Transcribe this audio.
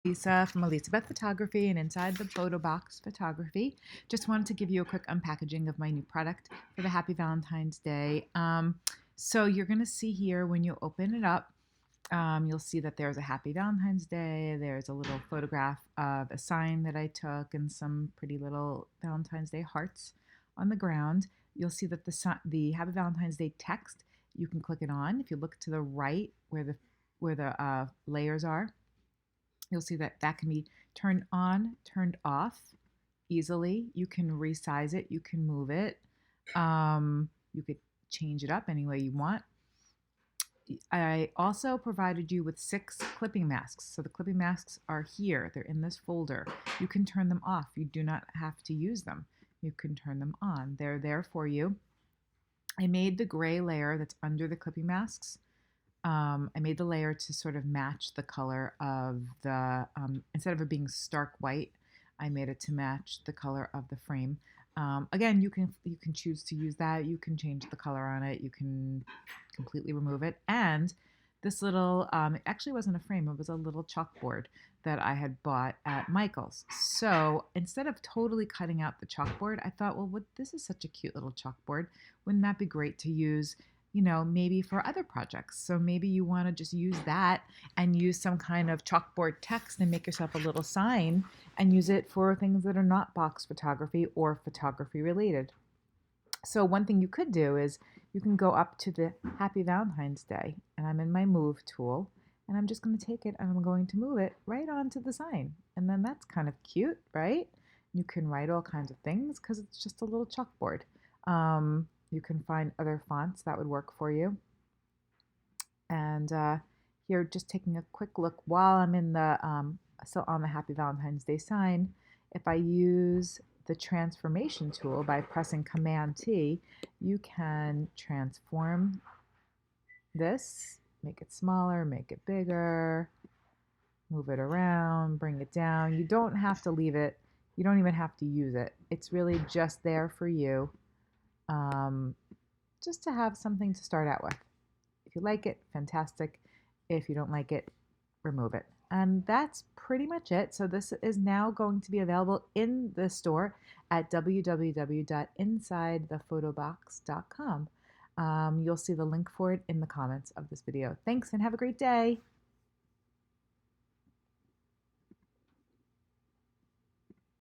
Lisa from Alissa Beth Photography and Inside the Photo Box Photography. Just wanted to give you a quick unpackaging of my new product for the Happy Valentine's Day. So you're going to see here when you open it up, you'll see that there's a Happy Valentine's Day. There's a little photograph of a sign that I took and some pretty little Valentine's Day hearts on the ground. You'll see that the Happy Valentine's Day text, you can click it on. If you look to the right where the layers are, you'll see that that can be turned on, turned off easily. You can resize it, you can move it. You could change it up any way you want. I also provided you with 6 clipping masks. So the clipping masks are here. They're in this folder. You can turn them off. You do not have to use them. You can turn them on. They're there for you. I made the gray layer that's under the clipping masks. I made the layer to sort of match the color of the, instead of it being stark white, I made it to match the color of the frame. Again, you can choose to use that. You can change the color on it. You can completely remove it. And this little, it actually wasn't a frame. It was a little chalkboard that I had bought at Michael's. So instead of totally cutting out the chalkboard, I thought, well, this is such a cute little chalkboard. Wouldn't that be great to use, maybe for other projects? So maybe you want to just use that and use some kind of chalkboard text and make yourself a little sign and use it for things that are not box photography or photography related. So one thing you could do is you can go up to the Happy Valentine's Day, and I'm in my move tool, and I'm just going to take it and I'm going to move it right onto the sign. And then that's kind of cute, right? You can write all kinds of things because it's just a little chalkboard. You can find other fonts that would work for you. And here, just taking a quick look while I'm in the still on the Happy Valentine's Day sign. If I use the transformation tool by pressing Command T, you can transform this, make it smaller, make it bigger, move it around, bring it down. You don't have to leave it. You don't even have to use it. It's really just there for you, just to have something to start out with. If you like it, fantastic. If you don't like it, remove it. And that's pretty much it. So this is now going to be available in the store at www.insidethephotobox.com. You'll see the link for it in the comments of this video. Thanks and have a great day.